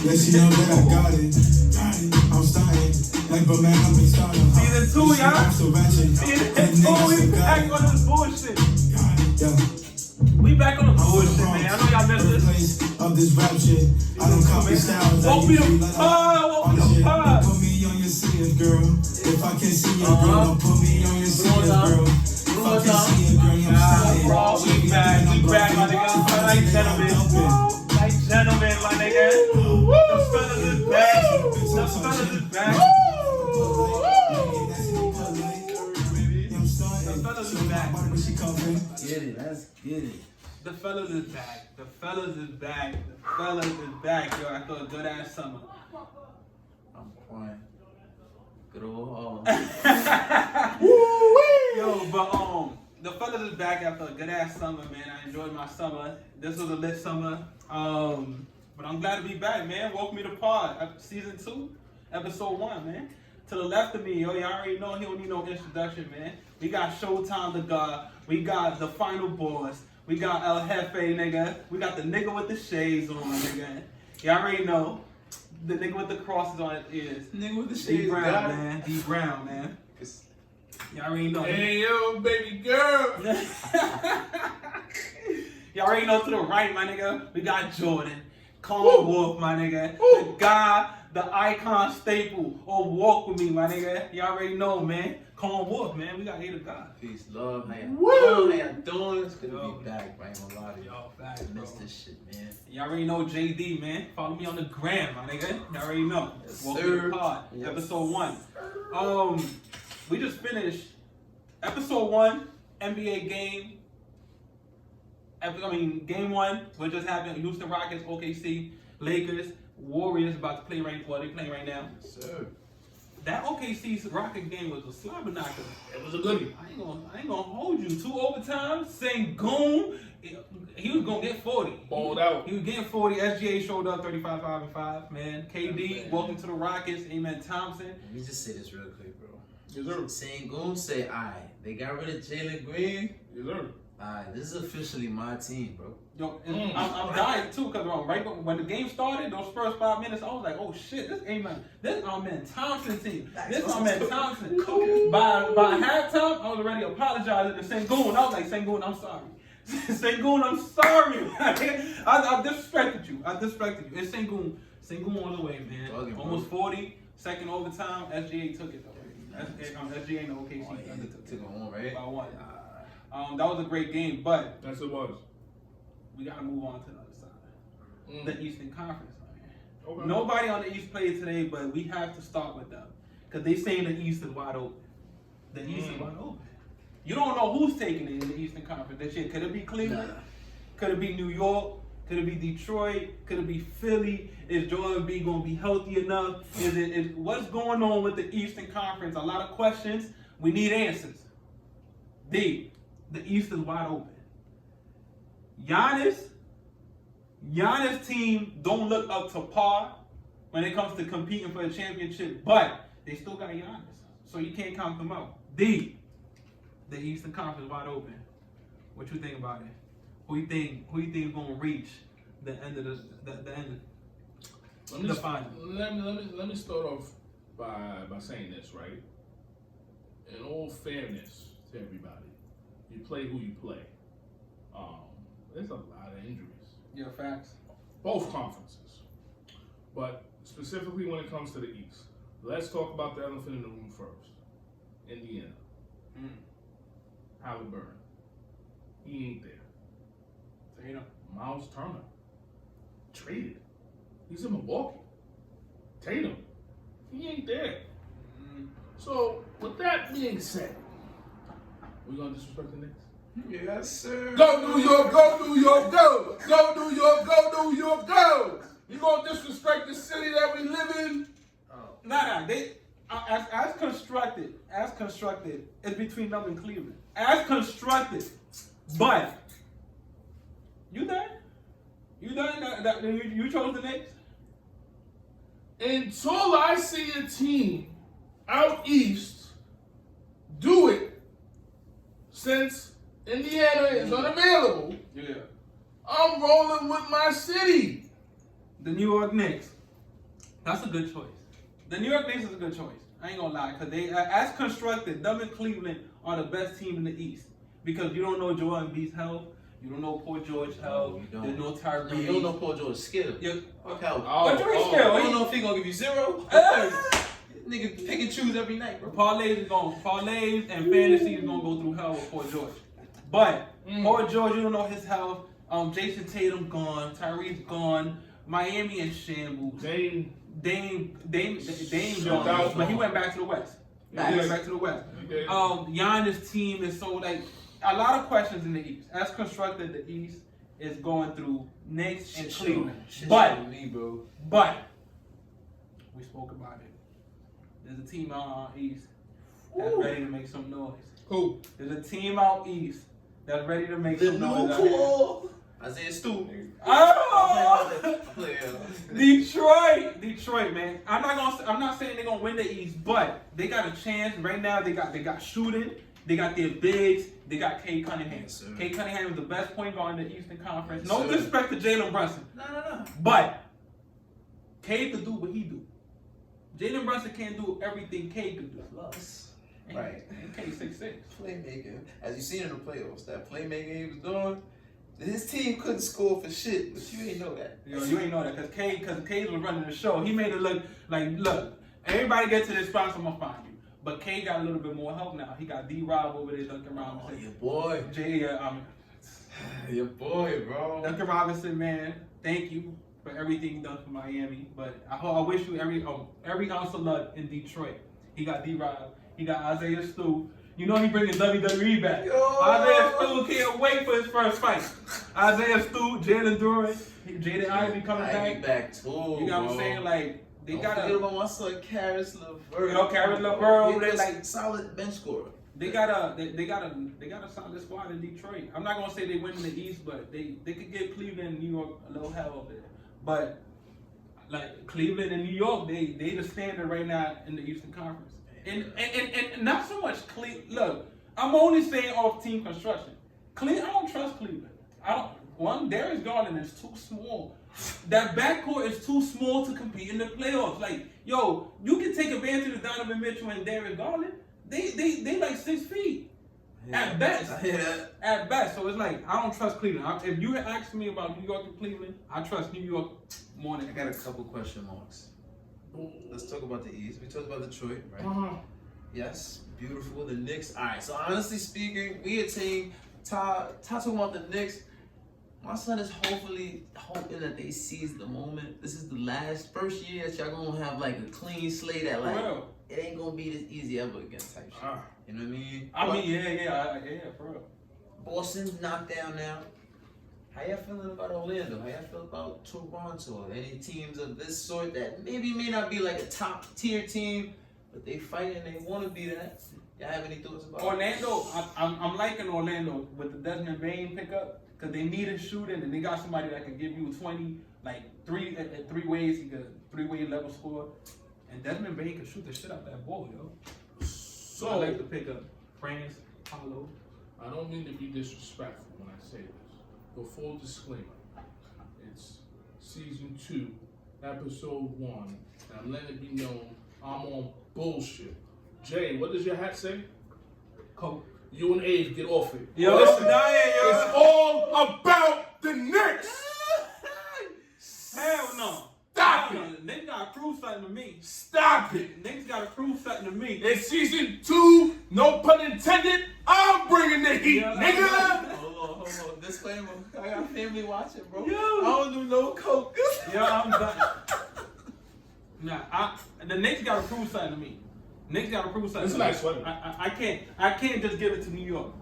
Let she know that I got it. I'm starting. Like, but man, I'm been starting. Season 2, y'all. So ratchet. Season 2, we back on this bullshit. Yeah. We back on the bullshit, man. I know y'all missed this. Of this rap shit. I don't copy styles. Walk me the pod, walk me the pod. Put me on your serious, girl. If I can't see your girl, don't put me on your serious, girl. If I can't see your girl, I'm sorry. We back, my nigga. Like gentlemen. Like gentlemen, my nigga. The fellas is back. The fellas is back. The fellas is back. Get it, let's get it. The fellas is back. The fellas is back. The fellas is back, yo. After a good ass summer. I'm crying. Good old Yo, but the fellas is back after a good ass summer, man. I enjoyed my summer. This was a lit summer. But I'm glad to be back, man. Welcome me to Pod, season 2, episode 1, man. To the left of me, yo, y'all already know he don't need no introduction, man. We got Showtime the God. We got the final boss. We got El Jefe, nigga. We got the nigga with the shades on, nigga. Y'all already know. The nigga with the crosses on his ears. Nigga with the D shades, Brown, man. D Brown, man. Y'all already know. Hey, yo, baby girl. Y'all already know to the right, my nigga. We got Jordan. Calm Wolf, my nigga. The guy, the icon staple. Or walk with me, my nigga. Y'all already know, man. Calm Wolf, man. We got hate of God. Peace, love, how y'all doing? It's good to be back, I ain't gonna lie to y'all. Y'all back, I bro. missed this shit, man. Y'all already know JD, man. Follow me on the gram, my nigga. Y'all already know. Yes, Welcome sir. to the pod, Yes. episode 1. We just finished episode 1, NBA game. Game 1, what just happened? Houston Rockets, OKC, Lakers, Warriors about to play right. Well, they playing right now. Yes, sir. That OKC Rocket game was a slobber knocker. It was a goodie. I ain't gonna hold you. 2 overtimes, Sengun, he was gonna get 40. Balled out. He was getting 40. SGA showed up 35, 5, and 5. Man, KD, Man. welcome to the Rockets. Amen, Thompson. Let me just say this real quick, bro. Yes, sir. Saying Goon say, alright, they got rid of Jalen Green. Yes, sir. Alright, this is officially my team, bro. Yo, and I'm dying too because right when the game started, those first 5 minutes, I was like, oh shit, this our man Thompson team. This our man Thompson. By halftime, I was already apologizing to Sengun. I was like, Sengun, I'm sorry. Sengun, I'm sorry. I disrespected you. It's Sengun. Sengun all the way, man. Okay, bro. Almost 40. Second overtime, SGA took it though. SGA and OKC Took it on, right? by 1. That was a great game, but That's what it was. we gotta move on to the other side. The Eastern Conference, man. Okay. Nobody on the East played today, but we have to start with them. Because they saying the East is wide open. The East is wide open. You don't know who's taking it in the Eastern Conference this year. Could it be Cleveland? Nah. Could it be New York? Could it be Detroit? Could it be Philly? Is Jordan B going to be healthy enough? What's going on with the Eastern Conference? A lot of questions. We need answers. The East is wide open. Giannis team don't look up to par when it comes to competing for a championship, but they still got Giannis, so you can't count them out. The Eastern Conference wide open. What you think about it? Who you think is gonna reach the end of the end of the final? Let me start off by saying this, right? In all fairness to everybody, you play who you play. There's a lot of injuries. Yeah, facts. Both conferences. But specifically when it comes to the East, let's talk about the elephant in the room first. Indiana. Halliburton. He ain't there. Tatum. Miles Turner. Traded. He's in Milwaukee. Tatum. He ain't there. So, with that being said, we gonna disrespect the Knicks? Yes, sir. Go New York, go New York, go! Go New York, go New York, go! You gonna disrespect the city that we live in? Nah. They as constructed, it's between them and Cleveland. As constructed, but you done? You chose the Knicks? Until I see a team out east do it, since Indiana is unavailable, Yeah. I'm rolling with my city. The New York Knicks. That's a good choice. The New York Knicks is a good choice. I ain't gonna lie, because they, as constructed, them and Cleveland are the best team in the East. Because you don't know Joel Embiid's health, you don't know Paul George's health, there's no Tyrese. You don't know Paul George's skill. Yeah. Fuck how. What you mean skill? You don't know if he gonna give you 0. Nigga pick and choose every night, bro. Parlays and fantasy is gonna go through hell with Paul George. But Paul George, you don't know his health. Jason Tatum gone, Tyrese gone, Miami in shambles. Dame gone, but he went back to the West. Giannis' team is so like a lot of questions in the East. As constructed, the East is going through Knicks and Cleveland. But we spoke about it. There's a team out East that's ready to make some noise. Who? There's a team out East that's ready to make some noise. Isaiah Stu. Oh! Detroit, man. I'm not saying they're gonna win the East, but they got a chance right now. They got shooting. They got their bigs. They got Cade Cunningham. Yes, Cade Cunningham is the best point guard in the Eastern Conference. Yes, No disrespect to Jalen Brunson. No. But Cade could do what he do. Jalen Brunson can't do everything Cade could do. Plus. And Right. Cade 6'6". Playmaking. As you seen in the playoffs, that playmaking he was doing, his team couldn't score for shit, but you ain't know that. You ain't know that because Cade was running the show. He made it look like, look, everybody get to this spot, so I'm gonna find you. But Cade got a little bit more help now. He got D-Rob over there, Duncan Robinson. Oh, your boy. Your boy, bro. Duncan Robinson, man, thank you for everything done for Miami. But I wish you every ounce of luck in Detroit. He got D-Rob. He got Isaiah Stu. You know he bringing WWE back. Yo. Isaiah Stu can't wait for his first fight. Isaiah Stu, Jalen Duran, Jaden Ivey coming back too. You know what I'm saying? Like they got forget about my son Karis LeVert. You know Karis LeVert. They They like solid bench scorer. they got a solid squad in Detroit. I'm not gonna say they win in the East, but they could give Cleveland and New York a little hell over there. But like Cleveland and New York, they the standard right now in the Eastern Conference. And not so much Cleveland. Look, I'm only saying off team construction. I don't trust Cleveland. Darius Garland is too small. That backcourt is too small to compete in the playoffs. Like, yo, you can take advantage of Donovan Mitchell and Darius Garland. They like 6 feet. Yeah. At best. At best. So it's like, I don't trust Cleveland. If you had asked me about New York and Cleveland, I trust New York more than I got a couple question marks. Let's talk about the East. We talked about Detroit, right? Yes, beautiful. The Knicks. All right. So honestly speaking, we a team. Talking about the Knicks. My son is hoping that they seize the moment. This is the first year that y'all gonna have like a clean slate. That like it ain't gonna be this easy ever again type shit. You know what I mean? Yeah, for real. Boston's knocked down now. How y'all feeling about Orlando? How y'all feel about Toronto? Any teams of this sort that maybe may not be like a top tier team, but they fight and they want to be that? Y'all have any thoughts about Orlando? I'm liking Orlando with the Desmond Bain pickup because they need a shooting and they got somebody that can give you 20, like three ways. He could 3-way level score, and Desmond Bain can shoot the shit out that ball, yo. So I like the pickup. France, Paulo. I don't mean to be disrespectful when I say this. But full disclaimer, it's season 2, episode 1, and I'm letting it be known I'm on bullshit. Jay, what does your hat say? Coke. You and Abe, get off it. Yo, listen, yo. It's all about the Knicks. Hell no. Stop it. Knicks gotta prove something to me. Stop it. Knicks gotta prove something to me. It's season 2, no pun intended. I'm bringing the heat, nigga. Hold on. Disclaimer. I got family watching, bro. Yo. I don't do no coke. Yo, I'm done. The Knicks gotta prove something to me. Knicks gotta prove something. It's a nice sweater. I can't just give it to New York.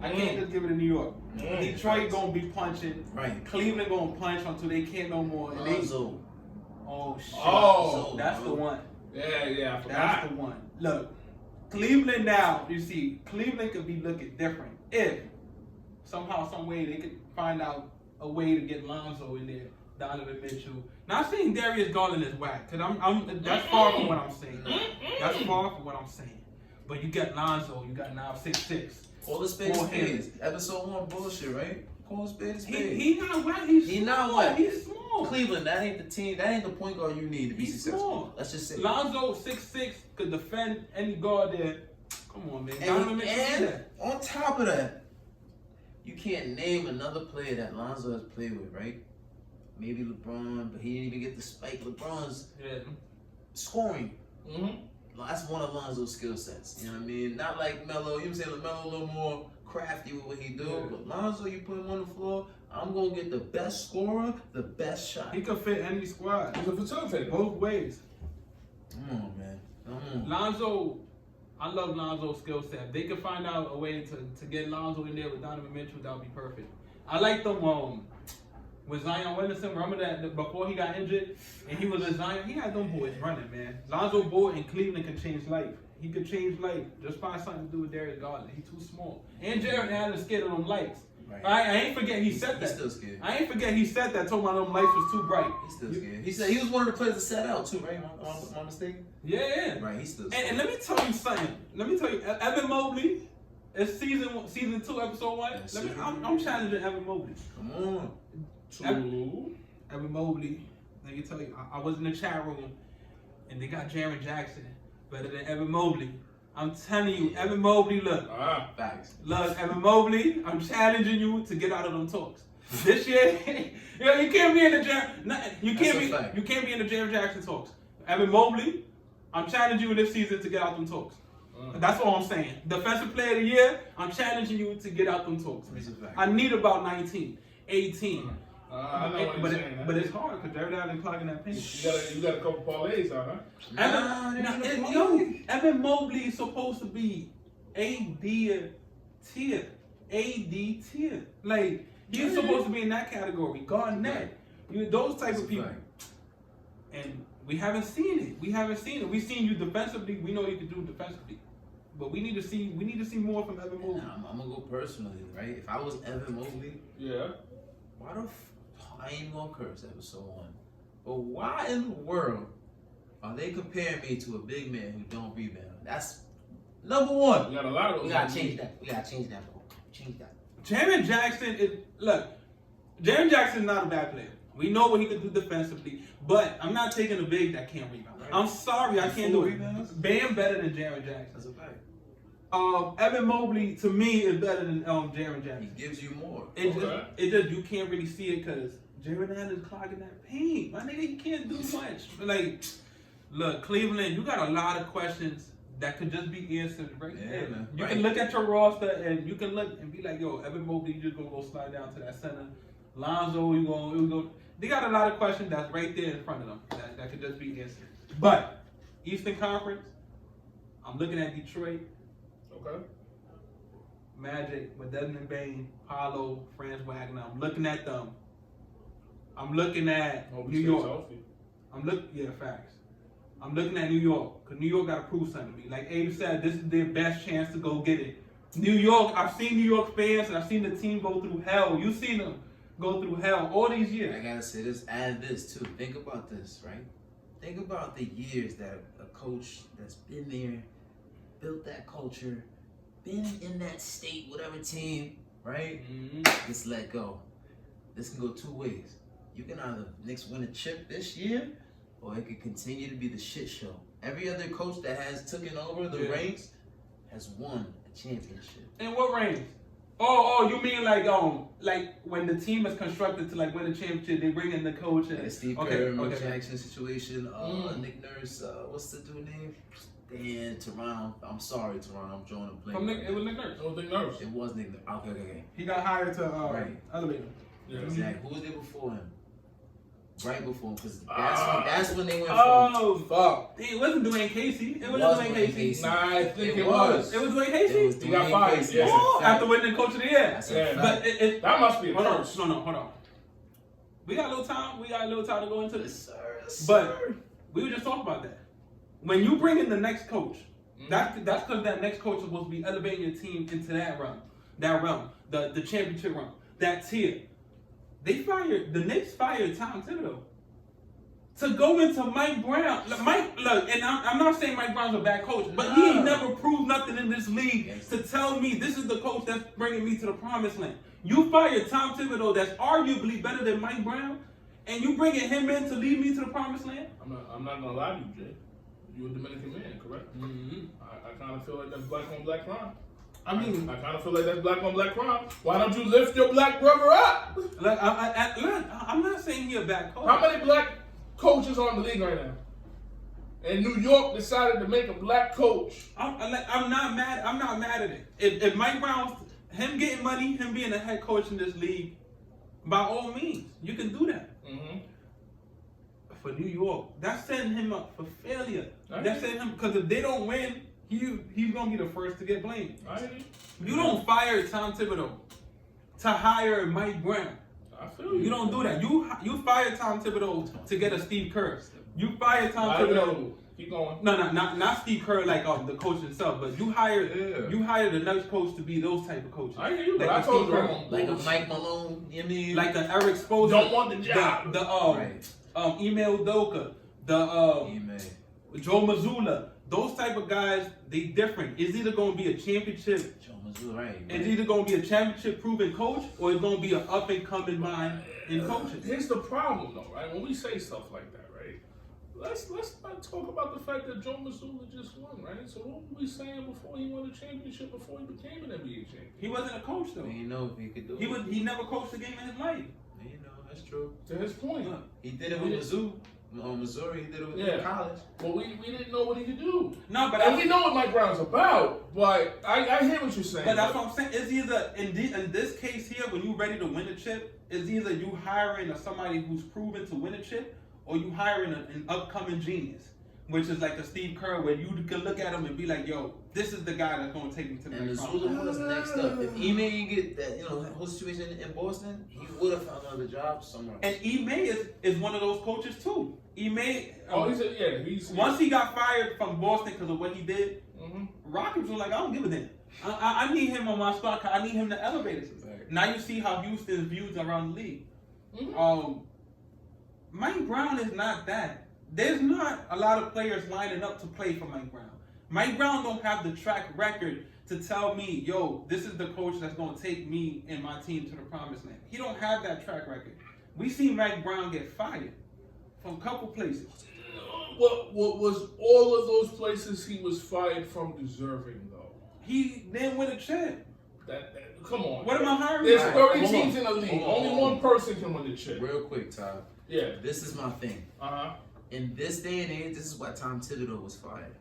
I can't just give it to New York. Detroit gonna be punching. Right. Cleveland gonna punch until they can't no more. And oh shit. Oh, that's the one. Yeah, I forgot. That's the one. Look, Cleveland now, you see, Cleveland could be looking different if somehow, some way they could find out a way to get Lonzo in there, Donovan Mitchell. Not saying Darius Garland is whack, because that's far from what I'm saying. That's far from what I'm saying. But you got Lonzo, you got now 6'6". All the spades. Episode 1 bullshit, right? Call a spade a spade. He not whack. He's not whack. He's small. small. Cleveland, that ain't the team. That ain't the point guard you need to be He's successful. small. Let's just say. Lonzo 6'6" could defend any guard there. Come on, man. And on top of that, you can't name another player that Lonzo has played with, right? Maybe LeBron, but he didn't even get the spike. LeBron's scoring. That's one of Lonzo's skill sets. You know what I mean? Not like Melo. You know what I'm saying? Melo a little more crafty with what he do. But Lonzo, you put him on the floor, I'm going to get the best scorer, the best shot. He could fit any squad. He's a facilitator. Both ways. Come on, man. Come on. Lonzo, I love Lonzo's skill set. If they could find out a way to get Lonzo in there with Donovan Mitchell, that would be perfect. I like them with Zion Williamson. Remember that before he got injured and he was at Zion, he had them boys running, man. Lonzo Ball in Cleveland can change life. He could change life. Just find something to do with Darius Garland. He's too small. And Jared Allen scared of them lights. Right. I ain't forget he said that. He's still scared. I ain't forget he said that, told me them lights was too bright. He's still scared. He said he was one of the players that set out too, right? Am I mistaken? Yeah. Right, he's still scared. And let me tell you something. Let me tell you, Evan Mobley, it's season 2, episode 1. Yes, I'm challenging Evan Mobley. Come on. Evan Mobley. Let me tell you, I was in the chat room, and they got Jaren Jackson better than Evan Mobley. I'm telling you, Evan Mobley, look. Facts. Look, Evan Mobley, I'm challenging you to get out of them talks. This year, you can't be in the you can't be in the Jaren Jackson talks. Evan Mobley, I'm challenging you this season to get out them talks. That's all I'm saying. Defensive player of the year, I'm challenging you to get out them talks. I need about 19, 18. I know what you're saying. But it's hard because Jared Allen clogging that paint. You got a couple parlays on, huh? Evan Mobley is supposed to be AD tier. AD tier. Like, he's supposed to be in that category. Garnett. Those type of people. And we haven't seen it. We've seen you defensively. We know you can do defensively. But we need to see more from Evan Mobley. I'm gonna go personally, right? If I was Evan Mobley, why the I ain't gonna curse episode 1. But why in the world are they comparing me to a big man who don't rebound? That's number 1. We got a lot of those. We gotta change that. Change that. Jaren Jackson Jaren Jackson is not a bad player. We know what he can do defensively, but I'm not taking a big that can't rebound. Right. I'm sorry, I can't do it. Bam better than Jaren Jackson. That's a fact. Evan Mobley to me is better than Jaren Jackson. He gives you more. It just you can't really see it because Jared Allen is clogging that paint. My nigga, he can't do much. Like, look, Cleveland, you got a lot of questions that could just be answered right there. Man. You can look at your roster and you can look and be like, yo, Evan Mobley, you just gonna go slide down to that center. Lonzo, you go. They got a lot of questions that's right there in front of them that could just be answered. But Eastern Conference, I'm looking at Detroit. Okay. Magic with Desmond Bain, Paolo, Franz Wagner. I'm looking at them. I'm looking at New York. Facts. I'm looking at New York because New York got to prove something to me. Like Abe said, this is their best chance to go get it. New York, I've seen New York fans and I've seen the team go through hell. You've seen them go through hell all these years. I gotta say this, add this too. Think about this, right? Think about the years that a coach that's been there, built that culture, been in that state, whatever team, right? Just let go. This can go 2 ways. You can either Knicks win a chip this year, or it could continue to be the shit show. Every other coach that has taken over the reins has won a championship. And what reigns? Oh, you mean like when the team is constructed to like win a championship, they bring in the coach and like Steve Kerr, Mike Jackson situation. Nick Nurse. What's the dude name? And Toronto. I'm sorry, Toronto. I'm drawing a blank. It was Nick Nurse. It was Nick Nurse. Okay. He got hired to elevate him. Yeah. Exactly. Who was there before him? Right before him, because that's when they went from. Oh, fuck. It wasn't Dwayne Casey. It wasn't Dwayne Casey. Nah, I think it was. It was Dwayne Casey? He got fired. Yeah. Oh, after winning Coach of the Year. But that must be a curse. Hold on. We got a little time. To go into this. Yes, sir. But we were just talking about that. When you bring in the next coach, that's because that next coach is supposed to be elevating your team into that realm, the championship realm, that tier. The Knicks fired Tom Thibodeau to go into Mike Brown. And I'm not saying Mike Brown's a bad coach, but he ain't never proved nothing in this league to tell me this is the coach that's bringing me to the promised land. You fired Tom Thibodeau that's arguably better than Mike Brown, and you bringing him in to lead me to the promised land? I'm not gonna lie to you, Jay. You're a Dominican man, correct? Mm-hmm. I kind of feel like that's black on black crime. I mean, I kind of feel like that's black on black crime. Why don't you lift your black brother up? look, I'm not saying he a bad coach. How many black coaches are in the league right now? And New York decided to make a black coach. I'm not mad. I'm not mad at it. If Mike Brown's him getting money, him being a head coach in this league, by all means, you can do that. Mm-hmm. For New York, that's setting him up for failure. That's setting him because if they don't win, he's gonna be the first to get blamed. You don't fire Tom Thibodeau to hire Mike Brown. I feel you. You don't do that. You fire Tom Thibodeau to get a Steve Kerr. You fire Tom Thibodeau. Keep going. No, not Steve Kerr like the coach himself, but you hired the next coach to be those type of coaches. I hear you. Like I told you, like a Mike Malone. You mean? Like an Eric Spoelstra. Don't want the job. Email Doka, Joe Mazzulla. Those type of guys, they different. It's either going to be a championship. Joe Mazzulla, right? It's either going to be a championship proven coach, or it's going to be an up and coming mind in coaching. Here's the problem, though, right? When we say stuff like that, right? Let's not talk about the fact that Joe Mazzulla just won, right? So what were we saying before he won a championship? Before he became an NBA champion? He wasn't a coach though. You know if he could do it. He never coached a game in his life. You know that's true. To his point, he did it with Mizzou. Missouri, he did it with college. But we didn't know what he could do. No, but we know what Mike Brown's about. But I hear what you're saying. But that's what I'm saying. It's either in this case here, when you're ready to win a chip, it's either you hiring somebody who's proven to win a chip, or you hiring an upcoming genius, which is like a Steve Kerr, where you can look at him and be like, "Yo, this is the guy that's going to take me to the next round." And Mazzulla was next up. If Ime didn't get that, whole situation in Boston, he would have found another job somewhere. And Ime is one of those coaches too. Ime, once he got fired from Boston because of what he did, Rockets were like, "I don't give a damn. I need him on my squad. I need him to elevate us." Right. Now you see how Houston's views around the league. Mike Brown is not that. There's not a lot of players lining up to play for Mike Brown. Mike Brown don't have the track record to tell me, "Yo, this is the coach that's going to take me and my team to the promised land." He don't have that track record. We see Mike Brown get fired from a couple places. What was all of those places he was fired from deserving, though? He didn't win a chip. Come on. What am I hiring? There's 30 teams in the league. Only one person can win the chip. Real quick, Todd. Yeah. This is my thing. In this day and age, this is why Tom Thibodeau was fired.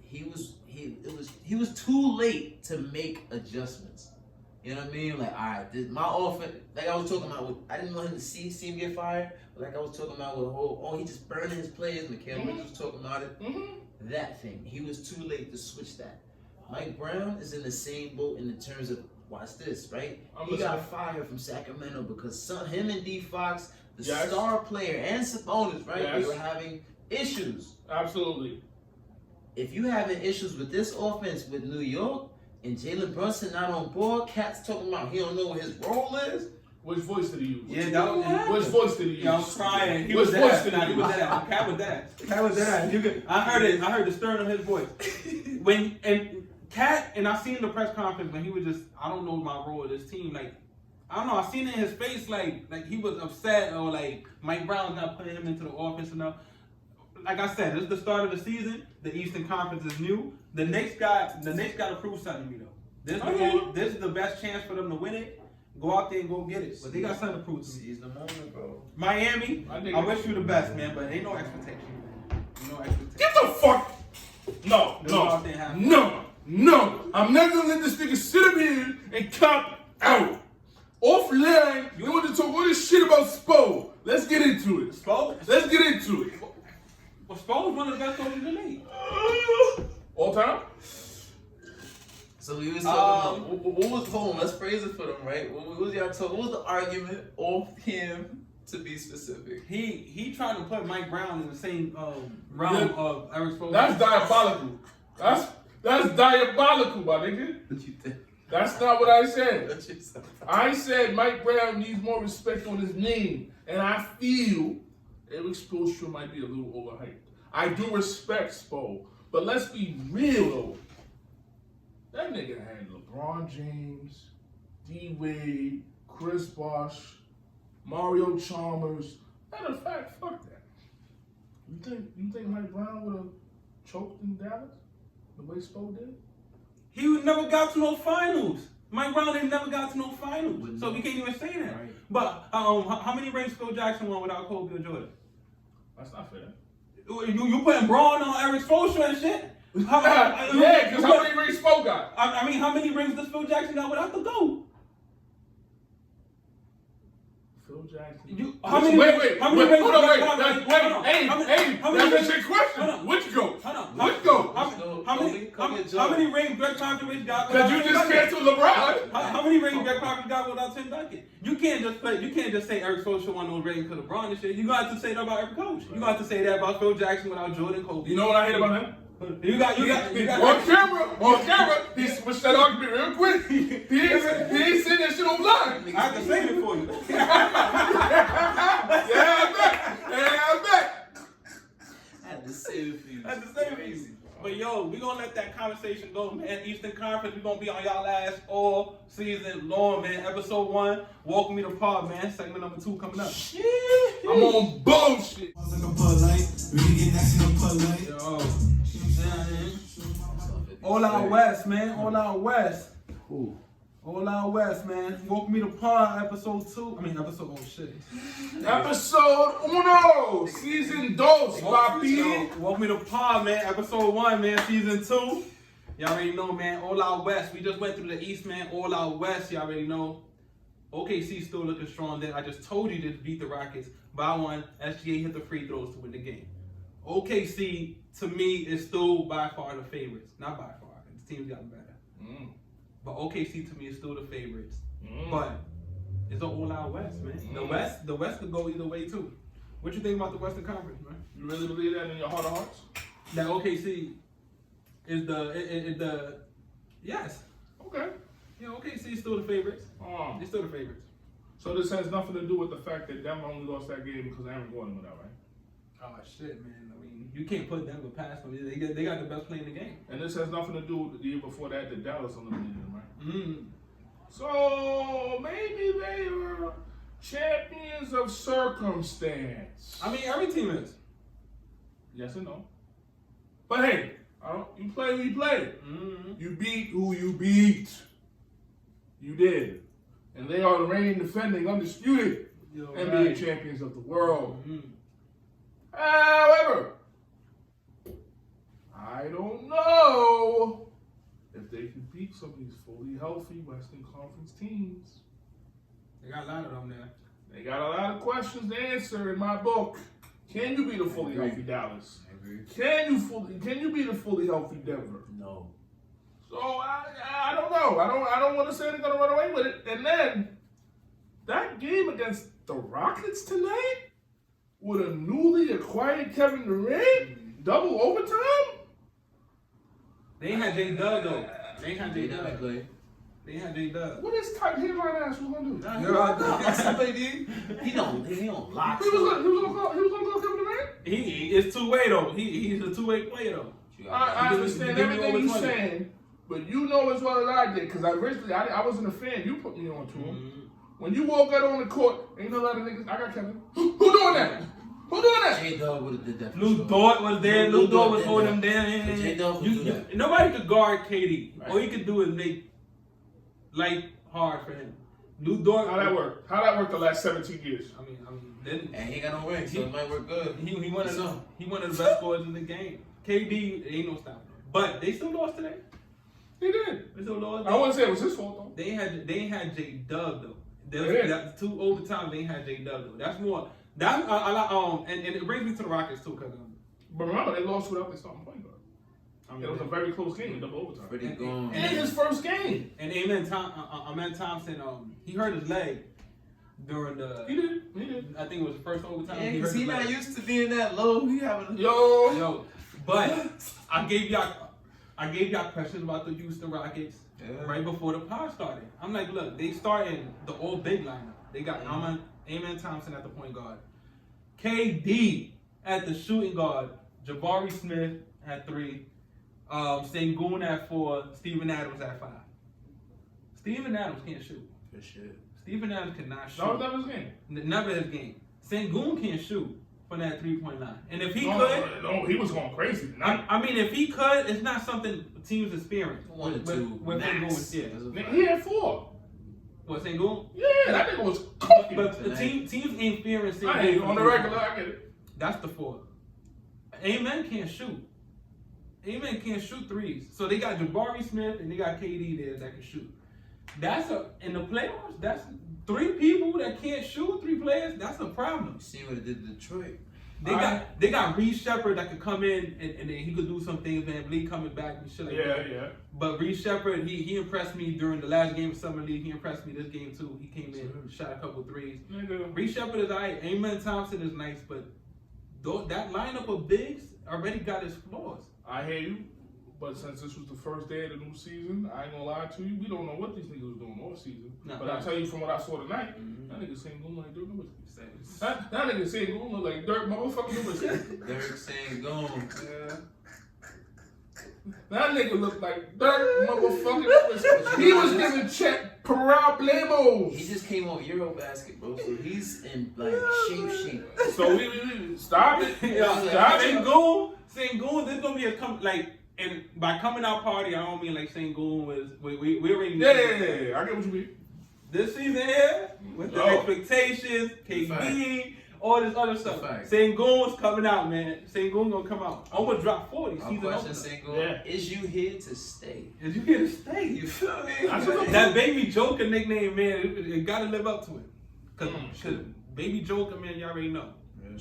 He was too late to make adjustments. You know what I mean? Like, all right, my offense, like I was talking about, I didn't want him to see him get fired, but like I was talking about with he just burning his players. Mikhail Bridges was talking about it. That thing, he was too late to switch that. Mike Brown is in the same boat in the terms of, watch this, right? He got fired from Sacramento because him and D Fox, the star player, and Sabonis, right? They were having issues. Absolutely. If you having issues with this offense with New York and Jalen Brunson not on board, Cat's talking about he don't know what his role is. Which voice did he use? Yeah, that was which voice did he use? Yeah, I was crying. He which was voice that. did he use? He was that. Cat was that. Cat was that. I heard it. I heard the stern of his voice. Cat, and I seen the press conference when he was just, I don't know my role of this team. Like, I don't know. I seen it in his face, like he was upset, or like Mike Brown's not putting him into the offense enough. Like I said, this is the start of the season. The Eastern Conference is new. The Knicks got to prove something to me though. This is the best chance for them to win it. Go out there and go get it. But they got something to prove to me. Seize the moment, bro. Miami, I wish you the best, man, but ain't no expectation. No expectation. Get the fuck! No. I'm never gonna let this nigga sit up here and cop out. Offline, you want to talk all this shit about Spo. Let's get into it. Spo? Let's get into it. Well, Spo is one of the best coaches in the league. All time? So we was talking about, what was, hold on, let's phrase it for them, right? What was y'all talking, what was the argument off him, to be specific? He trying to put Mike Brown in the same realm of Eric Spoelstra. That's diabolical. That's diabolical, my nigga. What you think? That's not what I said. I said Mike Brown needs more respect on his name, and I feel Eric Spoelstra might be a little overhyped. I do respect Spo, but let's be real though. That nigga had LeBron James, D Wade, Chris Bosh, Mario Chalmers. Matter of fact, fuck that. You think Mike Brown would have choked in Dallas the way Spo did? He never got to no finals. Mike Brown ain't never got to no finals, so we can't even say that. Right. But how many rings Phil Jackson won without Kobe or Jordan? That's not fair. You putting Braun on Eric Spoelstra and shit? Yeah, because how many rings Spo got? I mean, how many rings does Phil Jackson got without the GOAT? Phil Jackson. How many rings? Wait, That's a question. Which GOAT? Which GOAT? How many rings Greg Popovich got? Because you just canceled LeBron. How many rings Greg Popovich got without Tim Duncan? You can't just say Eric Spoelstra won those rings because LeBron and shit. You got to say that about every coach. You got to say that about Phil Jackson without Jordan, Kobe. You know what I hate about him? You got. On camera, he switched that argument real quick. He ain't saying that shit online. I can save it for you. I bet. I had to save it for you. That's the same for you. But yo, we gonna let that conversation go, man. Eastern Conference, we gonna be on y'all ass all season long, man. Episode 1, welcome me to pod, man. Segment number 2 coming up. I'm on bullshit. Yo, all out west, man. All out west. Ooh. All out west, man. Welcome me to pod, episode 2. Episode, oh shit. Episode 1, season 2, papi. Welcome me to pod, man. Episode 1, man. Season 2. Y'all already know, man. All out west. We just went through the East, man. All out west. Y'all already know. OKC still looking strong. Then I just told you to beat the Rockets by 1. SGA hit the free throws to win the game. OKC to me is still by far the favorites. Not by far. The team's gotten better. But OKC to me is still the favorites. But it's an all-out West, man. The West could go either way too. What you think about the Western Conference, man? You really believe that in your heart of hearts? That OKC is the yes. Okay. Yeah, OKC is still the favorites. They're still the favorites. So this has nothing to do with the fact that Denver only lost that game because Aaron Gordon went out, right? Oh shit, man. I mean, you can't put Denver past them. They got the best player in the game. And this has nothing to do with the year before that Dallas eliminated them, right? Mm. So maybe they are champions of circumstance. I mean, every team is. Yes and no. But hey, you play who you play. You beat who you beat. You did. And they are the reigning, defending, undisputed NBA champions of the world. However, I don't know if they can beat some of these fully healthy Western Conference teams. They got a lot of them there. They got a lot of questions to answer in my book. Can you beat a fully healthy Dallas? I agree. Can you beat a fully healthy Denver? No. So I don't know. I don't want to say they're gonna run away with it. And then that game against the Rockets tonight with a newly acquired Kevin Durant, double overtime. They ain't had J-Dub though. They ain't had J-Dub. They ain't had J-Dub. What is tight headline ass was gonna do? He don't lock. He was gonna call Kevin Durant. It's two-way though. He's a two-way player though. I understand everything you're saying, but you know as well as I did, because I wasn't a fan. You put me on to him. When you walk out on the court, ain't no lot of niggas. I got Kevin. Who doing that? Who doing that? J-Dub would have did that. Lou Dort was there. Lou Dort was holding him down. J-Dub would do that. Nobody could guard KD. Right. All you could do is make life hard for him. Lou Dort. How that worked? How that worked the last 17 years? I mean, then And he ain't got no ring, so it might work good. he one of the best scorers in the game. KD ain't no stopping him. But they still lost today. He did. They still lost. I wouldn't say it was his fault though. They ain't had J-Dub though. Yeah. That 2 overtime they ain't had J-Dub though. That's more. That and it brings me to the Rockets too, cause But remember, they lost without their starting point guard. It was a very close game in double overtime. Pretty gone. And his first game. And Amen Thompson, he hurt his leg during the. He did. I think it was the first overtime. Yeah, he hurt he his not leg. used to being that low. He having Yo, but I gave y'all questions about the Houston Rockets right before the pod started. I'm like, look, they starting the all big lineup. They got Amen Thompson at the point guard, KD at the shooting guard, Jabari Smith at 3, Sengun at 4, Steven Adams at 5. Steven Adams can't shoot. Good shit. Stephen Adams cannot shoot. No, it's never his game. Never his game. Sengun can't shoot from that 3-point line. And if he could... No, he was going crazy. I mean, if he could, it's not something teams experience. 1 or 2 with max. Sengun, yeah. He had 4. What, Sengun? Yeah, that nigga was cooking. But the teams ain't fearing Sengun. I ain't on the regular, I get it. That's the 4. Amen can't shoot. Amen can't shoot threes. So they got Jabari Smith and they got KD there that can shoot. In the playoffs, that's 3 people that can't shoot, 3 players, that's a problem. You see what it did to Detroit. They got Reed Shepard that could come in and then he could do some things, man. Lee coming back and shit like that. Yeah. But Reed Shepard, he impressed me during the last game of Summer League. He impressed me this game too. He came in, shot a couple threes. Reed Shepard is alright. Amen Thompson is nice, but that lineup of bigs already got his flaws. I hear you, but since this was the first day of the new season, I ain't gonna lie to you. We don't know what these niggas was doing all season. But I tell you from what I saw tonight, that nigga Sengun like Dirk Nowitzki. That nigga Sengun look like Dirk motherfucking Nowitzki. Dirk Sengun. Yeah. That nigga looked like Dirk motherfucking Nowitzki. He was giving check problemos. He just came on Eurobasket, bro. So he's in like shape. So we stop it. Stop it. Sengun, this gonna be and by coming out party, I don't mean like Sengun was we already know. Yeah, I get what you mean. This season here, with the expectations, KD, all this other stuff. Sengun's coming out, man. Sengun gonna come out. I'm gonna drop 40 season question, Sengun, is you here to stay? Is you here to stay? You feel me? That Baby Joker nickname, man, it gotta live up to it. Cause Baby Joker, man, you already know.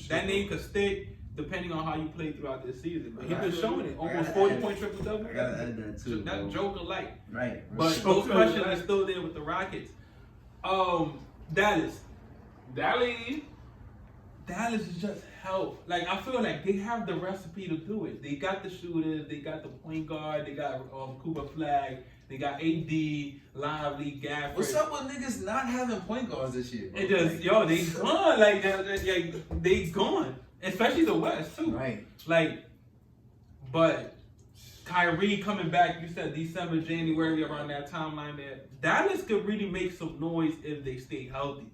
That name could stick depending on how you play throughout this season. But he's been showing it. Almost 40-point triple-double. I gotta add that too. That Joker light. Right. But those questions are still there with the Rockets. Dallas is just help. Like, I feel like they have the recipe to do it. They got the shooters, they got the point guard, they got Cooper Flag, they got AD, Lively, Gafford. What's up with niggas not having point guards this year, bro? It just, they gone. Like, they gone. Especially the West, too. Right. Like, but Kyrie coming back, you said December, January, around that timeline there. Dallas could really make some noise if they stay healthy.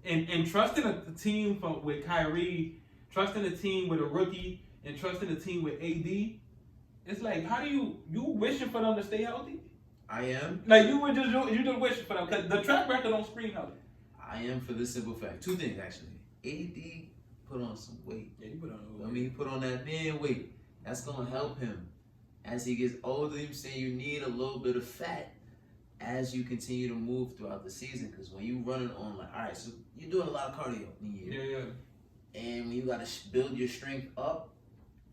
And trusting a team with Kyrie, trusting a team with a rookie, and trusting a team with AD, it's like, how do you wishing for them to stay healthy? I am. Like, you just wishing for them, because the track record don't scream healthy. I am for this simple fact. 2 things, actually. AD put on some weight. Yeah, he put on weight. I mean, he put on that man weight. That's going to help him. As he gets older, you're saying you need a little bit of fat as you continue to move throughout the season. Because when you running on, like, all right, so you're doing a lot of cardio in your year. Yeah. And when you got to build your strength up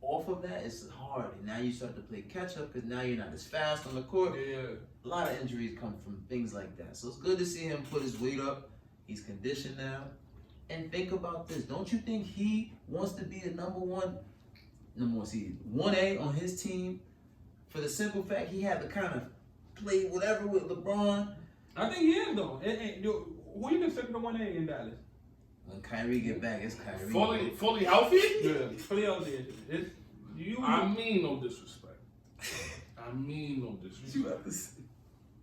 off of that, it's hard. And now you start to play catch up because now you're not as fast on the court. Yeah. A lot of injuries come from things like that. So it's good to see him put his weight up. He's conditioned now. And think about this. Don't you think he wants to be the number one seed, 1A on his team? For the simple fact he had to kind of play whatever with LeBron. I think he is, though. Who you consider the 1A in Dallas? When Kyrie get back, it's Kyrie. Fully healthy? Yeah, fully healthy. I mean no disrespect.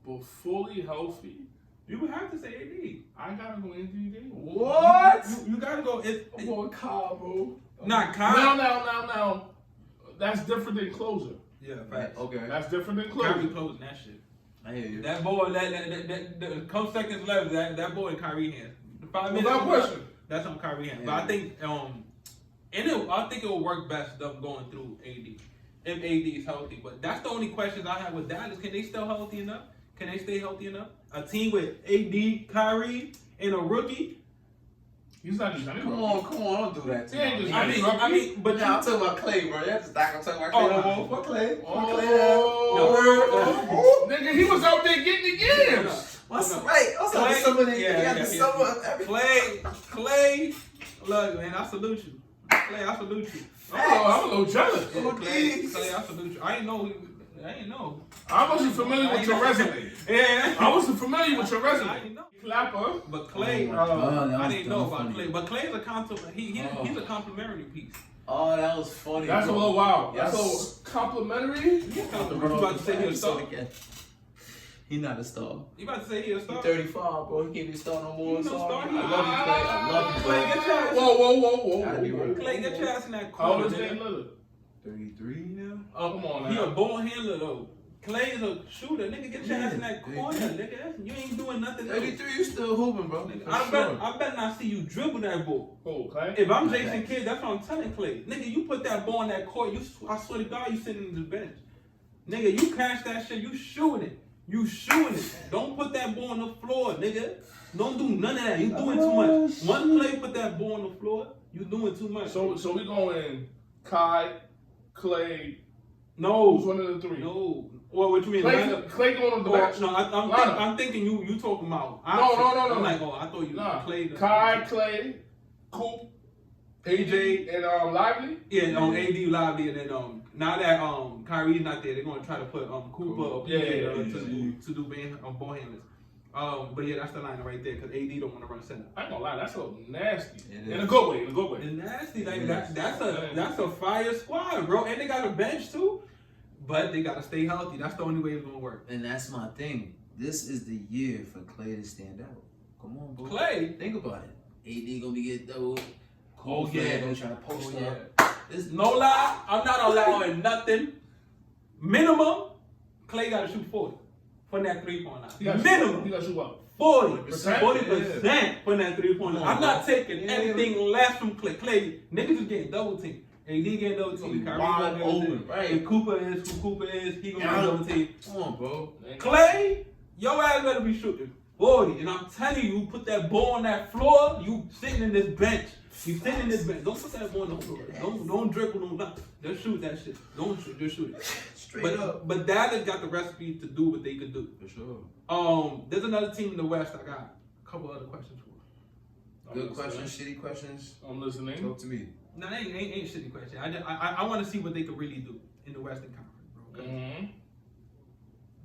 But fully healthy? You would have to say AD. I gotta go Anthony Davis. What? You gotta go. I'm going Kyle, bro. Not Kyle. Now. That's different than closer. Yeah, right. Okay. That's different than closer. Kyrie closing that shit. I hear you. That boy, that come seconds left, that boy in Kyrie hands. 5 minutes. Without question. That's on Kyrie hands. Yeah. But I think I think it will work best them going through AD. If AD is healthy. But that's the only questions I have with Dallas. Can they still healthy enough? Can they stay healthy enough? A team with AD, Kyrie, and a rookie? He's not just Come on, don't do that to me. I mean, but now I'm talking about Clay, bro. That's not gonna talk about Clay. Fuck Clay. Nigga, he was out there getting the games. Right. I was like, summer of everything. Clay, look, man, I salute you. Clay, I salute you. I'm a little jealous. Yeah, Clay, I salute you. I ain't know. I wasn't familiar with your resume. Yeah. I wasn't familiar with your resume. I didn't know. Clapper. But Clay, I didn't know about Clay. But Clay's a he's a complimentary piece. Oh, that was funny. That's bro. a little wild. Yes. That's a complimentary. You about to say your stuff? He not a star. You about to say he a star? 35, bro. He can't be a star no more. He no Sorry. star. I love you, Clay. I love you, Clay, Clay. get your ass. Whoa. Gotta be real. Clay, get your ass in that How old corner, is Dame nigga. Lillard? 33 now? Oh, come on He now. a ball handler though. Clay is a shooter, nigga. Get your ass in that Yeah, corner, nigga. You ain't doing nothing else. 33, you still hooping, bro. Nigga, For I sure. bet not see you dribble that ball. Oh, Clay? If I'm Not Jason that. Kidd, that's what I'm telling Clay. Nigga, you put that ball in that court, I swear to God, you sitting in the bench. Nigga, you catch that shit, you shooting it. You shooting it. Don't put that ball on the floor, nigga. Don't do none of that. You doing too much. Shit. One play, put that ball on the floor, you doing too much. So we going Kai, Clay. no. Who's one of the three? No. Well, what you mean? Clay going on the Or, bench. no, I'm thinking you talking about. No. I'm like, oh, I thought you Nah. played. Kai, Clay, Coop, AJ, and Lively. Yeah, AD Lively, and then now that Kyrie's not there, they're gonna try to put Cooper or Yeah, to do ball handlers. But yeah, that's the line right there because AD don't want to run center. I ain't gonna lie, that's so nasty. It In is. a good way. It's nasty, like It is. that's a fire squad, bro. And they got a bench too, but they gotta stay healthy. That's the only way it's gonna work. And that's my thing. This is the year for Clay to stand out. Come on, bro. Clay, Think about it. AD gonna be getting double. Oh, yeah. Gonna try to post Oh, up. This no lie, I'm not allowing nothing. Minimum, Clay gotta shoot 40 from that 3-point line. Minimum. You got to shoot what? 40% from that 3-point line. Come on, I'm not bro. taking anything less from Clay. Clay, niggas is getting double team. AD getting double team. Kyrie Wide getting double team. open, right. If Cooper is who Cooper is, he gonna get double team. Come on, bro. Clay, your ass better be shooting 40. And I'm telling you, put that ball on that floor, you sitting in this bench. You sitting in this bench. Don't put that ball on the floor. Don't dribble, no nothing. Just shoot that shit. Don't shoot, just shoot it. Straight up. But Dallas got the recipe to do what they could do. For sure. There's another team in the West I got a couple other questions for. Good questions, shitty questions. I'm listening. Talk to me. No, they ain't shitty question. I want to see what they could really do in the Western Conference, bro. Mm-hmm.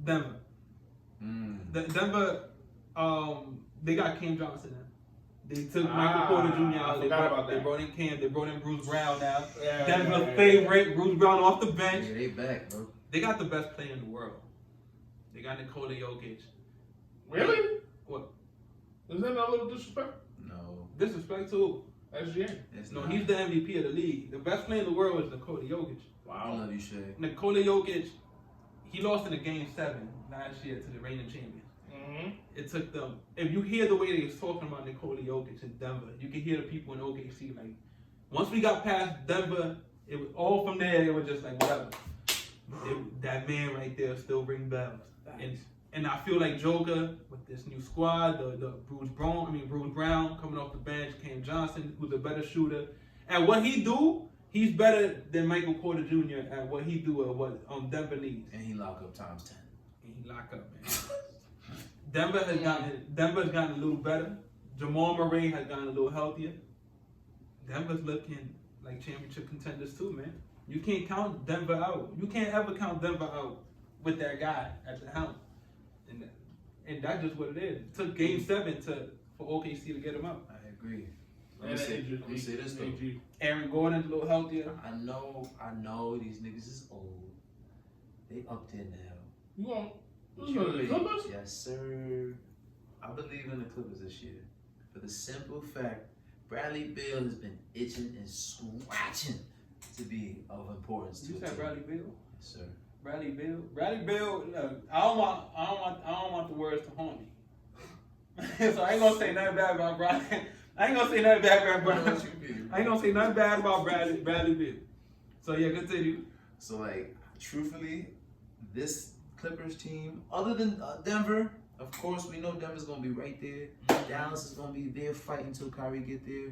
Denver. Denver, they got Cam Johnson now. They took Michael Porter Jr. out. They brought in Cam. They brought in Bruce Brown now. Denver's favorite, Bruce Brown off the bench. Yeah, they back, bro. They got the best player in the world. They got Nikola Jokic. Really? What? Is that not a little disrespect? No. Disrespect to SGA. It's no, not. he's the MVP of the league. The best player in the world is Nikola Jokic. I love you, Shay. Nikola Jokic, he lost in a game 7 last year to the reigning champions. Mm-hmm. It took them. If you hear the way they was talking about Nikola Jokic in Denver, you can hear the people in OKC like. Once we got past Denver, it was all from there. It was just like whatever. That man right there still ring bells. And I feel like Joker with this new squad, the Bruce Brown coming off the bench, Cam Johnson, who's a better shooter. At what he do, he's better than Michael Porter Jr. at what he do at what Denver needs. And he lock up times 10. And he lock up, man. Denver's gotten a little better. Jamal Murray has gotten a little healthier. Denver's looking like championship contenders too, man. You can't count Denver out. You can't ever count Denver out with that guy at the helm. And that's just what it is. It took game 7 for OKC to get him out. I agree. Let And me say this though. AG. Aaron Gordon's a little healthier. I know these niggas is old. They up there now. You want the Clippers? Yes, sir. I believe in the Clippers this year. For the simple fact, Bradley Beal has been itching and scratching to be of importance to You a said team. Bradley Beal? Yes, sir. Bradley Beal. Look, I don't want the words to haunt me. So I ain't gonna say nothing bad about Bradley. I ain't gonna say nothing bad about Bradley. I ain't gonna say nothing bad about Bradley Beal. So yeah, continue. So like, truthfully, this Clippers team, other than Denver, of course we know Denver's gonna be right there. Dallas is gonna be there fighting until Kyrie get there.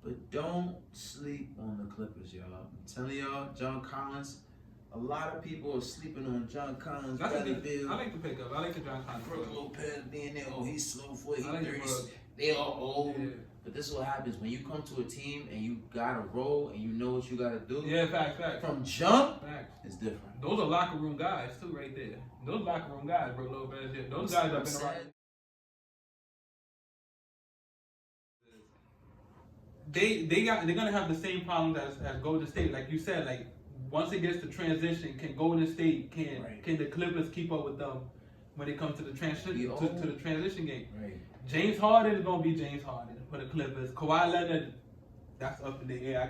But don't sleep on the Clippers, y'all. I'm telling y'all, John Collins. A lot of people are sleeping on John Collins, Bradley Beal. I like to pick up. I like the John Collins. Brooke Lopez being there. Oh, he's slow foot. He's I like 30. Brooke. They all old. Yeah. But this is what happens when you come to a team and you got to roll and you know what you got to do. Yeah, facts. From jump, Facts. it's different. Those are locker room guys too, right there. Those locker room guys, Brooke Lopez. Yeah, those guys have been around. They're gonna have the same problems as Golden State, like you said. Like once it gets to transition, can Golden State can the Clippers keep up with them? when it comes to the transition game. Right. James Harden is gonna be James Harden for the Clippers. Kawhi Leonard, that's up in the air.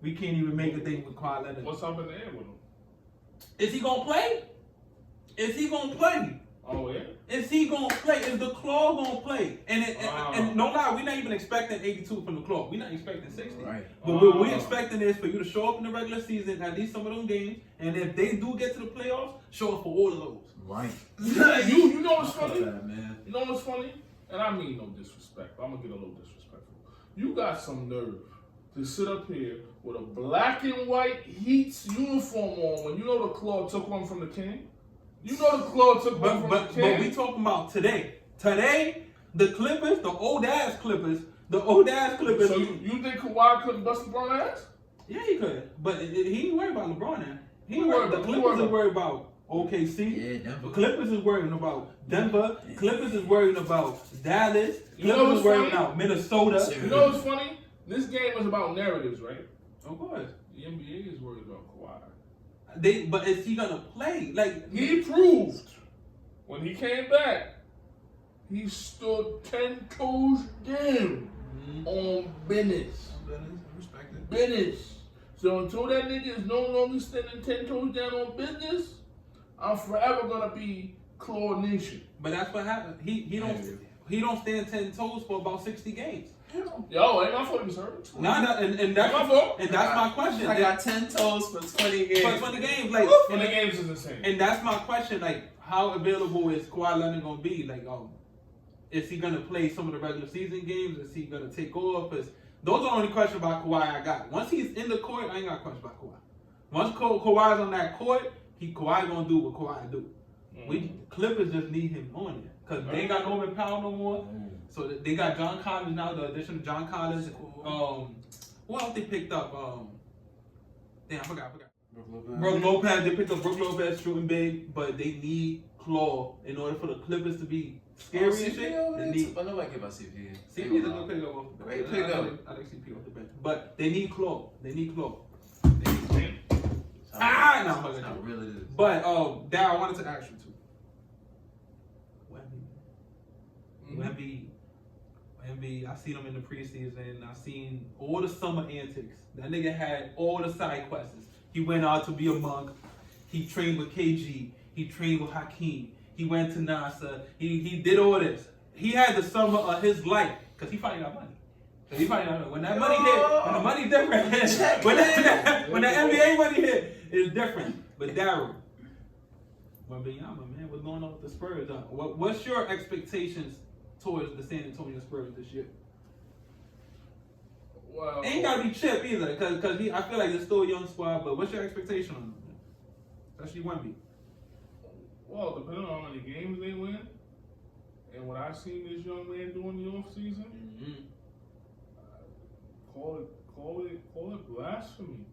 We can't even make a thing with Kawhi Leonard. What's up in the air with him? Is he gonna play? Is he gonna play? Oh, yeah? Is he gonna play? Is the Claw gonna play? And no lie, we're not even expecting 82 from the Claw. We're not expecting 60. Right. But what we're expecting is for you to show up in the regular season, at least some of them games, and if they do get to the playoffs, show up for all of those. Right. You know what's funny? That, man. You know what's funny? And I mean no disrespect. I'm gonna get a little disrespectful. You got some nerve to sit up here with a black and white Heat's uniform on when you know the Claw took one from the King. You know the Claw took one from the King. But we talking about today. Today, the Clippers, the old ass Clippers. So you think Kawhi couldn't bust LeBron ass? Yeah, he could. But he ain't worried about LeBron now. The Clippers worried is worried about OKC. Yeah, Denver. The Clippers is worrying about Denver. Clippers is worrying about Dallas. You know Clippers what's is worrying funny? about Minnesota. You know what's funny? This game is about narratives, right? Of course. The NBA is worried about Kawhi. But is he gonna play? Like He proved when he came back, he stood 10 toes down on business. Business. So until that nigga is no longer standing 10 toes down on business, I'm forever gonna be Claw Nation. But that's what happened. He don't stand 10 toes for about 60 games. Yo, ain't my fault he was hurt. And that's my fault. And that's my question. I got 10 toes for 20 games. For 20 games, like 20 games is insane. And that's my question. Like, how available is Kawhi Leonard gonna be? Like, is he gonna play some of the regular season games? Is he gonna take off? Those are the only questions about Kawhi I got. Once he's in the court, I ain't got a question about Kawhi. Once Kawhi's on that court, Kawhi gonna do what Kawhi do. We Clippers just need him on there because they ain't got Norman Powell no more. So they got John Collins now. The addition of John Collins. Who else they picked up? Damn, I forgot. Brook Lopez. They picked up Brook Lopez shooting big, but they need Claw in order for the Clippers to be scary and shit. They need. But nobody care about CP. CP is a good pickup off the bench. Great pickup. I like CP off the bench, but they need Claw. They need Claw. No, That's not really it is. But Darryl, I wanted to ask you too. Wemby, I seen him in the preseason. I seen all the summer antics. That nigga had all the side quests. He went out to be a monk. He trained with KG. He trained with Hakeem. He went to NASA. He did all this. He had the summer of his life because he finally got money. He finally got money. When that money hit, when the money different. when the NBA money hit, it's different. But Darryl, Wembanyama, man, what's going on with the Spurs? What's your expectations towards the San Antonio Spurs this year? Well, Ain't gotta be Chip either, because I feel like it's still a young squad. But what's your expectation on them, especially Wemby? Well, depending on how many games they win, and what I've seen this young man do in the offseason, call it blasphemy.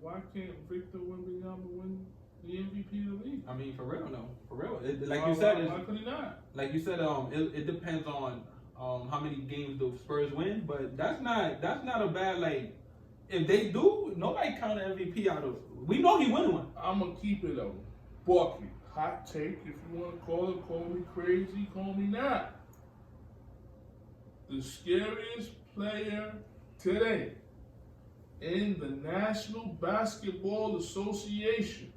Why can't Victor Wembanyama win the MVP of the league? I mean, for real, no, for real. Like Why you said, why could he not? like you said, it depends on how many games the Spurs win. But that's not a bad, like, if they do, nobody count an MVP out of it. We know he won one. I'm gonna keep it though. Barkley, hot take. If you want to call me crazy, call me not. The scariest player today in the National Basketball Association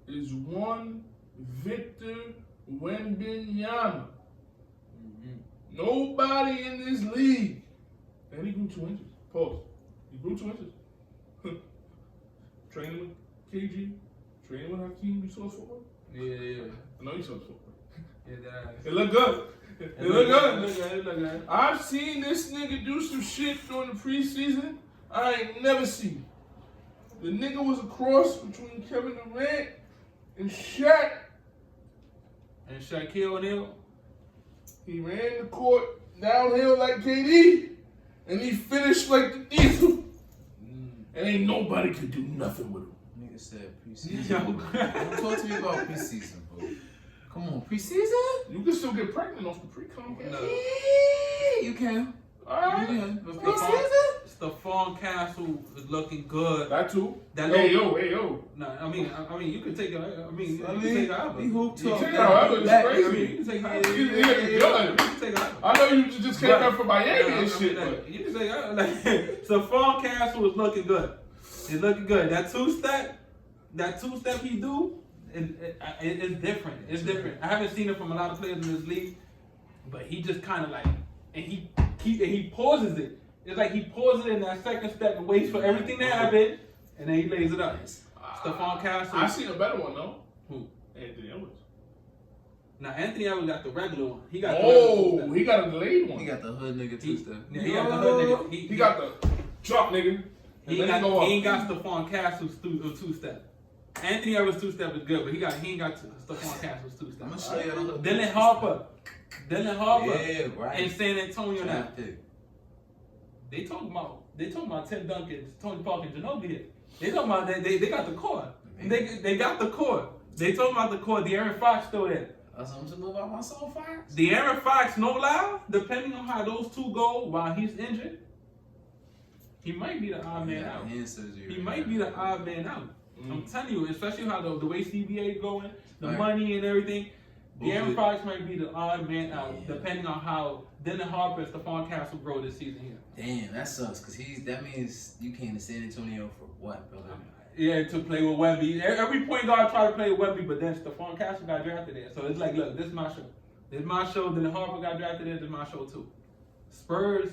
is one Victor Wembanyama. Nobody in this league. And he grew 2 inches. Pause. He grew 2 inches. Training with KG. Training with Hakeem. You saw his footwork? Yeah. I know you saw his footwork. Yeah, It looked good. It looked good. I've seen this nigga do some shit during the preseason I ain't never seen. The nigga was a cross between Kevin Durant and Shaq. And Shaquille O'Neal. He ran the court downhill like KD, and he finished like the Diesel. And ain't nobody could do nothing with him. Nigga said preseason. Don't talk to me about preseason, bro. Come on, preseason? You can still get pregnant off the pre-com. No. You can. Alright. Stephon Castle is looking good. That too. Hey yo. No, I mean, you can take it. You can take it however. We hoop talk. Take it however. It's crazy. You can take it however. You can take it however. I know you just came back from Miami and shit. But You can say Stephon Castle is looking good. He's looking good. That two step he do, it's different. It's different. I haven't seen it from a lot of players in this league, but he just kind of like, and he pauses it. It's like he pauses it in that second step and waits for everything to happen, and then he lays it up. Stephon Castle. I seen a better one though. Who? Anthony Edwards. Now Anthony Edwards got the regular one. He got he got a delayed one. He got the hood nigga two-step. Yeah, he got the hood nigga. He got the drop nigga. He ain't got Stephon Castle's two-step. Anthony Edwards two-step is good, but he ain't got Stephon Castle's two-step. I'm gonna show you the hood. Dylan Harper. Yeah, right. In San Antonio now. Pick. They talking about Tim Duncan, Tony Park, and Ginobili here. They talking about they got the core. They got the core. They talking about the core. De'Aaron Fox still there. That's something to know about my soul Fox. De'Aaron Fox, no lie, depending on how those two go while he's injured, he might be the odd man out. He might be the odd man out. I'm telling you, especially how the way CBA is going, the money and everything. De'Aaron Fox might be the odd man out, depending on how Dylan Harper and Stephon Castle grow this season here. Damn, that sucks, because that means you came to San Antonio for what, brother? Yeah, to play with Wemby. Every point guard tried to play with Wemby, but then Stephon Castle got drafted there. So it's like, look, this is my show. This is my show. Dylan Harper got drafted there. This is my show too. Spurs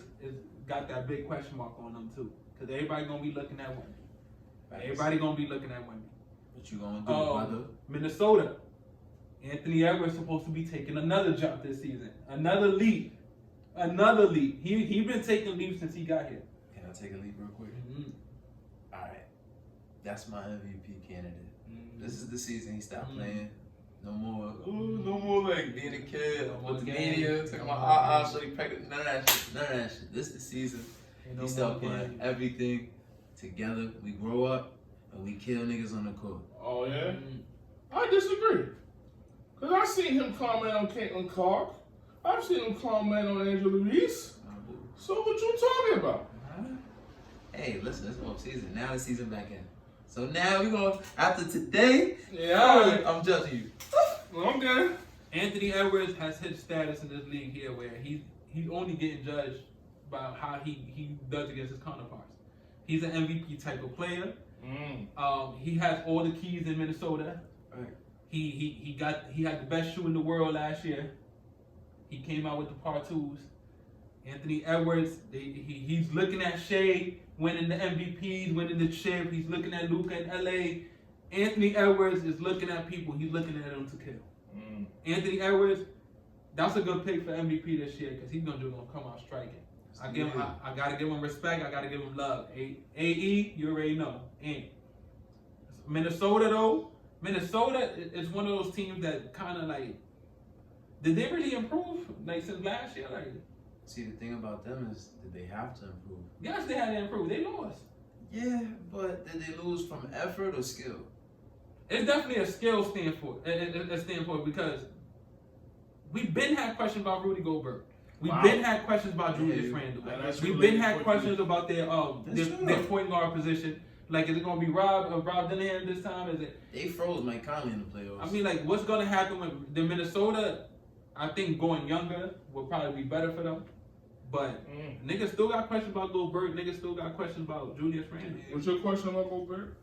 got that big question mark on them too, because everybody gonna be looking at Wemby. Everybody gonna be looking at Wemby. What you gonna do, brother? Minnesota. Anthony Edwards supposed to be taking another jump this season. Another leap. He been taking leaps since he got here. Can I take a leap real quick? All right. That's my MVP candidate. This is the season he stopped playing. No more like being a kid. I'm with the media, taking my so he pregnant. None of that shit. This is the season. He stopped playing everything together. We grow up and we kill niggas on the court. Oh yeah? I disagree. Cause I seen him comment on Caitlin Clark. I've seen him comment on Angela Reese. So what you talking about? Hey, listen, it's off season. Now the season back in. So now we gonna after today. Yeah, I'm judging you. Okay. Anthony Edwards has hit status in this league here where he's only getting judged by how he does against his counterparts. He's an MVP type of player. He has all the keys in Minnesota. Right. He had the best shoe in the world last year. He came out with the par twos. Anthony Edwards, he's looking at Shea winning the MVPs, winning the chip. He's looking at Luka in LA. Anthony Edwards is looking at people. He's looking at them to kill. Anthony Edwards, that's a good pick for MVP this year because he's gonna come out striking. I gotta give him respect. I gotta give him love. AE, you already know. And Minnesota though. Minnesota is one of those teams that kind of like, did they really improve like since last year? Like, see, the thing about them is that they have to improve. Yes, they had to improve. They lost. Yeah, but did they lose from effort or skill? It's definitely a skill standpoint because we've been had questions about Rudy Gobert. We've been had questions about Julius Randle. We've been had questions about their point guard position. Like, is it gonna be Rob Dillingham this time? Is it? They froze Mike Conley in the playoffs. I mean, like, what's gonna happen with the Minnesota? I think going younger will probably be better for them. But niggas still got questions about Gobert. Niggas still got questions about Julius Randle. What's your question about Gobert?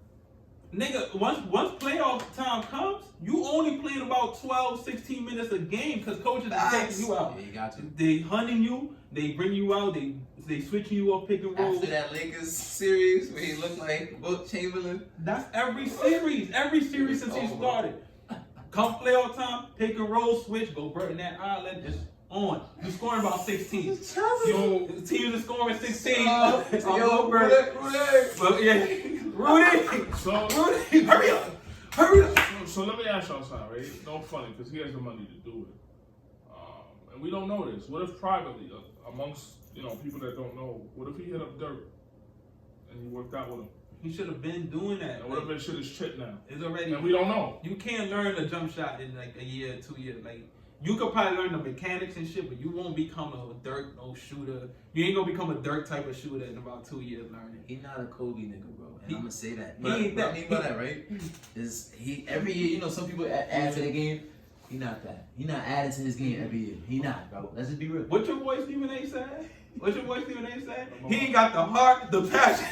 Nigga, once playoff time comes, you only playing about 12, 16 minutes a game because coaches are taking you out. Yeah, you got to. They hunting you. They bring you out. They switching you up, pick and roll. After that Lakers series where he looked like Wilt Chamberlain. That's every series. Every series since he started. Come playoff time, pick and roll, switch, Gobert in that island, just on. You're scoring about 16. Yo, the teams are scoring 16. Gobert. Rudy. So, Rudy, hurry up. So let me ask y'all something, right? No funny, because he has the money to do it. And we don't know this. What if privately, amongst people that don't know, what if he hit up Dirk and he worked out with him? He should have been doing that. And what if that shit is chip now? It's already. And we don't know. You can't learn a jump shot in like a year, 2 years. Like You could probably learn the mechanics and shit, but you won't become a Dirk no shooter. You ain't gonna become a Dirk type of shooter in about 2 years learning. He not a Kobe nigga, bro. And I'm gonna say that. He ain't that. What I mean by that, right? Is he every year? You know, some people add to their game. He not that. He not adding to his game every year. He not, bro. Let's just be real. What your boy Stephen A. said? What your boy Stephen A. said? He ain't got the heart, the passion.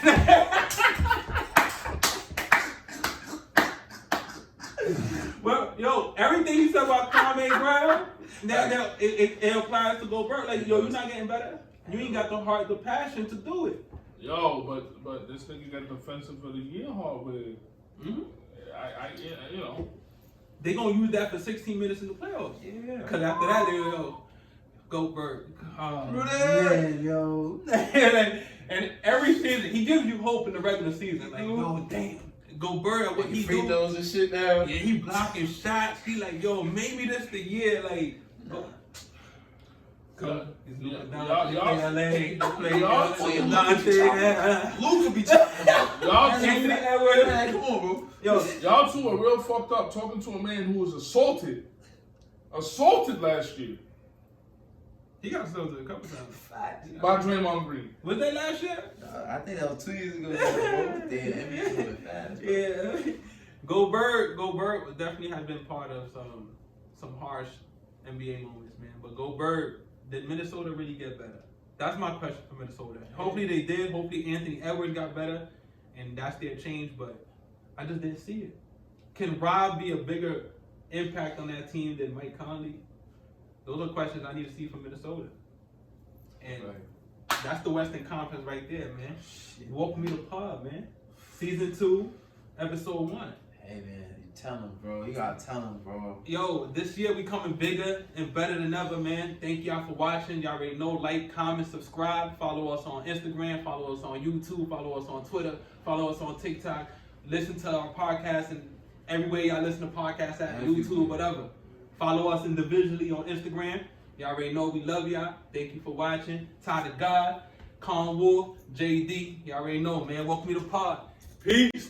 Well, yo, everything he said about Kwame Brown, now it applies to Gobert. Like, yo, you're not getting better. You ain't got the heart, the passion to do it. Yo, but this nigga got defensive of the year hardware. Mm-hmm. You know. They gonna use that for 16 minutes in the playoffs. Yeah. Cause after that, they go, Gobert. Yeah, yo. And every season, he gives you hope in the regular season. Like, yo, damn. Gobert, what he free do? throws and shit now. Yeah, he blocking shots. He like, yo, maybe this the year. Like, go. Come, Luka be chopping about. Come on, bro. Y'all two are real fucked up talking to a man who was assaulted last year. He got assaulted a couple times. By Draymond Green. Was that last year? I think that was 2 years ago. Damn, NBA moving fast. Bro. Yeah. Gobert definitely has been part of some harsh NBA moments, man. But Gobert, did Minnesota really get better? That's my question for Minnesota. Hopefully they did. Hopefully Anthony Edwards got better, and that's their change. But I just didn't see it. Can Rob be a bigger impact on that team than Mike Conley? Those are questions I need to see from Minnesota. And that's the Western Conference right there, man. Welcome me to pod, man. Season 2, episode 1. Hey, man, you tell him, bro. You gotta tell him, bro. Yo, this year we coming bigger and better than ever, man. Thank y'all for watching. Y'all already know, like, comment, subscribe. Follow us on Instagram. Follow us on YouTube. Follow us on Twitter. Follow us on TikTok. Listen to our podcast and everywhere y'all listen to podcasts at, YouTube, whatever. Follow us individually on Instagram. Y'all already know we love y'all. Thank you for watching. Ty to God, Con Wolf, JD. Y'all already know, man. Welcome to the pod. Peace.